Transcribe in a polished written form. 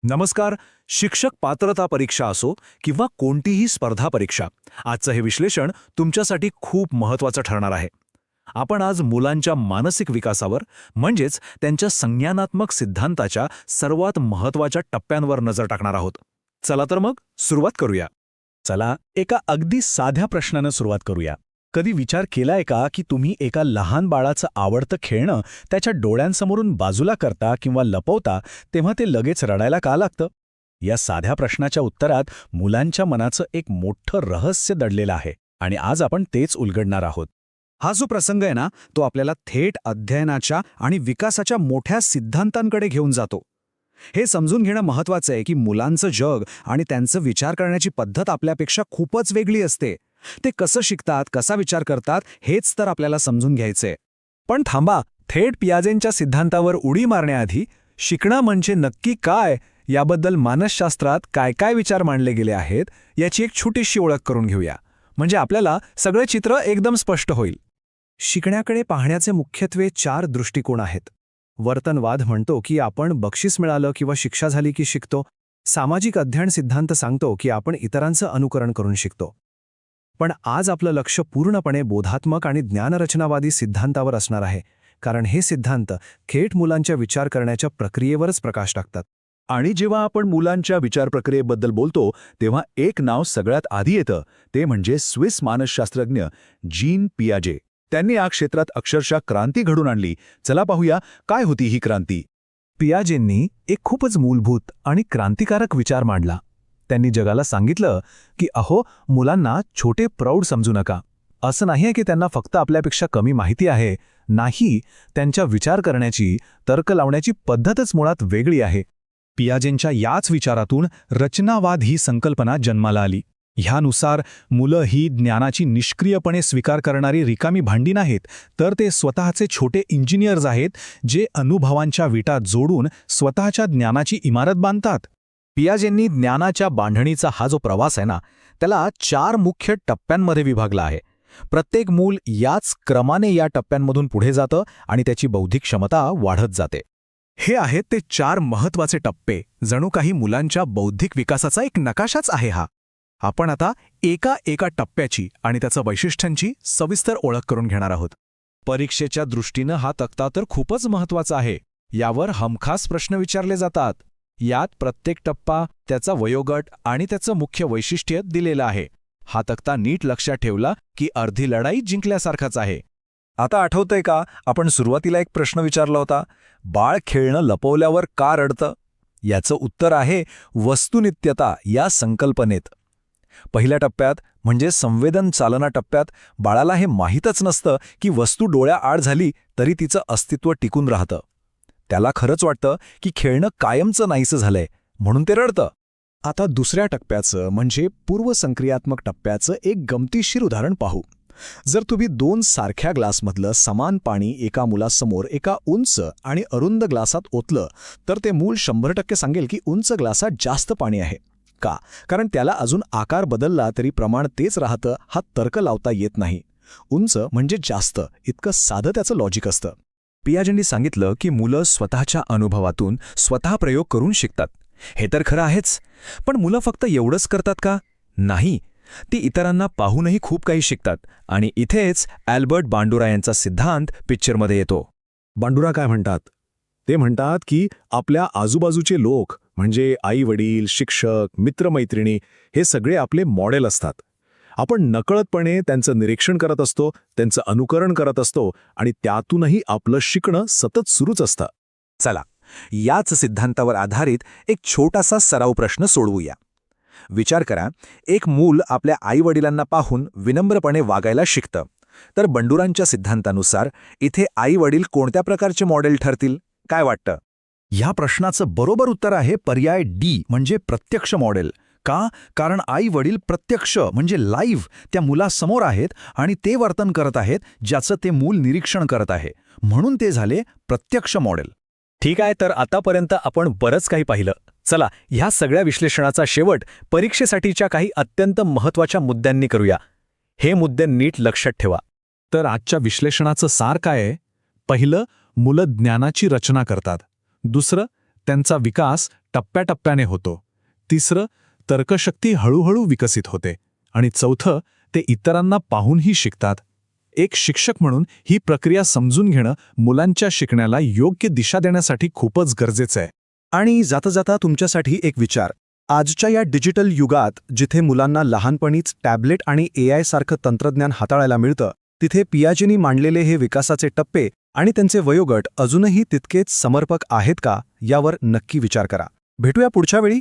नमस्कार. शिक्षक पात्रता परीक्षा असो किंवा कोणतीही स्पर्धा परीक्षा, आजचं हे विश्लेषण तुमच्यासाठी खूप महत्त्वाचं ठरणार आहे. आपण आज मुलांच्या मानसिक विकासावर म्हणजेच त्यांच्या संज्ञानात्मक सिद्धांताच्या सर्वात महत्त्वाच्या टप्प्यांवर नजर टाकणार आहोत. चला तर मग सुरुवात करूया. चला एका अगदी साध्या प्रश्नानं सुरुवात करूया. कधी विचार केलाय का की तुम्ही एका लहान बाळाचं आवडतं खेळणं त्याच्या डोळ्यांसमोरून बाजूला करता किंवा लपवता तेव्हा ते लगेच रडायला का लागतं? या साध्या प्रश्नाच्या उत्तरात मुलांच्या मनाचं एक मोठं रहस्य दडलेलं आहे आणि आज आपण तेच उलगडणार आहोत. हा जो प्रसंग आहे ना, तो आपल्याला थेट अध्ययनाच्या आणि विकासाच्या मोठ्या सिद्धांतांकडे घेऊन जातो. हे समजून घेणं महत्त्वाचं आहे की मुलांचं जग आणि त्यांचं विचार करण्याची पद्धत आपल्यापेक्षा खूपच वेगळी असते. ते कसं शिकतात, कसा विचार करतात, हेच तर आपल्याला समजून घ्यायचंय. पण थांबा, थेट पियाजेंच्या सिद्धांतावर उडी मारण्याआधी शिकणं म्हणजे नक्की काय याबद्दल मानसशास्त्रात काय काय विचार मांडले गेले आहेत याची एक छोटीशी ओळख करून घेऊया. म्हणजे आपल्याला सगळं चित्र एकदम स्पष्ट होईल. शिकण्याकडे पाहण्याचे मुख्यत्वे 4 दृष्टिकोन आहेत. वर्तनवाद म्हणतो की आपण बक्षीस मिळालं किंवा शिक्षा झाली की शिकतो. सामाजिक अध्ययन सिद्धांत सांगतो की आपण इतरांचं अनुकरण करून शिकतो. पण आज आपलं लक्ष पूर्णपणे बोधात्मक आणि ज्ञानरचनावादी सिद्धांतावर असणार आहे, कारण हे सिद्धांत थेट मुलांच्या विचार करण्याच्या प्रक्रियेवरच प्रकाश टाकतात. आणि जेव्हा आपण मुलांच्या विचार प्रक्रियेबद्दल बोलतो तेव्हा एक नाव सगळ्यात आधी येतं, ते म्हणजे स्विस मानसशास्त्रज्ञ जीन पियाजे. त्यांनी या क्षेत्रात अक्षरशः क्रांती घडून आणली. चला पाहूया काय होती ही क्रांती. पियाजेंनी एक खूपच मूलभूत आणि क्रांतिकारक विचार मांडला. त्यांनी जगाला सांगितलं की अहो, मुलांना छोटे प्रौढ समजू नका. असं नाहीये की त्यांना फक्त आपल्यापेक्षा कमी माहिती आहे. नाही, त्यांच्या विचार करण्याची, तर्क लावण्याची पद्धतच मुळात वेगळी आहे. पियाजेंच्या याच विचारातून रचनावाद ही संकल्पना जन्माला आली. ह्यानुसार मुलं ही ज्ञानाची निष्क्रियपणे स्वीकार करणारी रिकामी भांडी नाहीत, तर ते स्वतःचे छोटे इंजिनियर्स आहेत, जे अनुभवांच्या विटा जोडून स्वतःच्या ज्ञानाची इमारत बांधतात. पियाजेंनी ज्ञानाच्या बांधणीचा हा जो प्रवास आहे ना, त्याला 4 मुख्य टप्प्यांमध्ये विभागला आहे. प्रत्येक मूल याच क्रमाने या टप्प्यांमधून पुढे जातं आणि त्याची बौद्धिक क्षमता वाढत जाते. हे आहेत ते 4 महत्त्वाचे टप्पे. जणू काही मुलांच्या बौद्धिक विकासाचा एक नकाशाच आहे हा. आपण आता एका टप्प्याची आणि त्याच्या वैशिष्ट्यांची सविस्तर ओळख करून घेणार आहोत. परीक्षेच्या दृष्टीनं हा तक्ता तर खूपच महत्त्वाचा आहे. यावर हमखास प्रश्न विचारले जातात. यात प्रत्येक टप्पा, त्याचा वयोगट आणि त्याचं मुख्य वैशिष्ट्य दिलेलं आहे. हा तक्ता नीट लक्षात ठेवला की अर्धी लढाई जिंकल्यासारखाच आहे. आता आठवतंय का, आपण सुरुवातीला एक प्रश्न विचारला होता, बाळ खेळणं लपवल्यावर का रडतं? याचं उत्तर आहे वस्तुनित्यता या संकल्पनेत. पहिल्या टप्प्यात म्हणजे संवेदन चालना टप्प्यात बाळाला हे माहीतच नसतं की वस्तू डोळ्याआड झाली तरी तिचं अस्तित्व टिकून राहतं. त्याला खरंच वाटतं की खेळणं कायमचं नाहीसं झालंय, म्हणून ते रडतं. आता दुसऱ्या टप्प्याचं म्हणजे पूर्वसंक्रियात्मक टप्प्याचं एक गमतीशीर उदाहरण पाहू. जर तुम्ही 2 सारख्या ग्लासमधलं समान पाणी एका मुलासमोर एका उंच आणि अरुंद ग्लासात ओतलं, तर ते मूल 100% सांगेल की उंच ग्लासात जास्त पाणी आहे. का? कारण त्याला अजून आकार बदलला तरी प्रमाण तेच राहतं, हा तर्क लावता येत नाही. उंच म्हणजे जास्त, इतकं साधं त्याचं लॉजिक असतं. पियाजेंनी सांगितलं की मुलं स्वतःच्या अनुभवातून स्वतः प्रयोग करून शिकतात. हे तर खरं आहेच, पण मुलं फक्त एवढंच करतात का? नाही, ती इतरांना पाहूनही खूप काही शिकतात. आणि इथेच अल्बर्ट बांडुरा यांचा सिद्धांत पिक्चरमध्ये येतो. बांडुरा काय म्हणतात? ते म्हणतात की आपल्या आजूबाजूचे लोक म्हणजे आई-वडील, शिक्षक, मित्रमैत्रिणी हे सगळे आपले मॉडेल असतात. आपण नकळतपणे त्यांचं निरीक्षण करत असतो, त्यांचं अनुकरण करत असतो आणि त्यातूनही आपलं शिकणं सतत सुरूच असतं. चला, याच सिद्धांतावर आधारित एक छोटासा सराव प्रश्न सोडवूया. विचार करा, एक मूल आपल्या आईवडिलांना पाहून विनम्रपणे वागायला शिकतं. तर बंडुरांच्या सिद्धांतानुसार इथे आईवडील कोणत्या प्रकारचे मॉडेल ठरतील? काय वाटतं? या प्रश्नाचं बरोबर उत्तर आहे पर्याय डी, म्हणजे प्रत्यक्ष मॉडेल. का? कारण आई वडील प्रत्यक्ष म्हणजे लाईव्ह त्या मुलासमोर आहेत आणि ते वर्तन करत आहेत ज्याचं ते मूल निरीक्षण करत आहे, म्हणून ते झाले प्रत्यक्ष मॉडेल. ठीक आहे, तर आतापर्यंत आपण बरंच काही पाहिलं. चला, ह्या सगळ्या विश्लेषणाचा शेवट परीक्षेसाठीच्या काही अत्यंत महत्त्वाच्या मुद्द्यांनी करूया. हे मुद्दे नीट लक्षात ठेवा. तर आजच्या विश्लेषणाचं सार काय आहे? पहिलं, मुलं ज्ञानाची रचना करतात. दुसरं, त्यांचा विकास टप्प्याटप्प्याने होतो. तिसरं, तर्कशक्ती हळूहळू विकसित होते. आणि चौथं, ते इतरांना पाहूनही शिकतात. एक शिक्षक म्हणून ही प्रक्रिया समजून घेणं मुलांच्या शिकण्याला योग्य दिशा देण्यासाठी खूपच गरजेचं आहे. आणि जाता जाता तुमच्यासाठी एक विचार. आजच्या या डिजिटल युगात जिथे मुलांना लहानपणीच टॅबलेट आणि AI सारखं तंत्रज्ञान हाताळायला मिळतं, तिथे पियाजेनी मांडलेले हे विकासाचे टप्पे आणि त्यांचे वयोगट अजूनही तितकेच समर्पक आहेत का, यावर नक्की विचार करा. भेटूया पुढच्या वेळी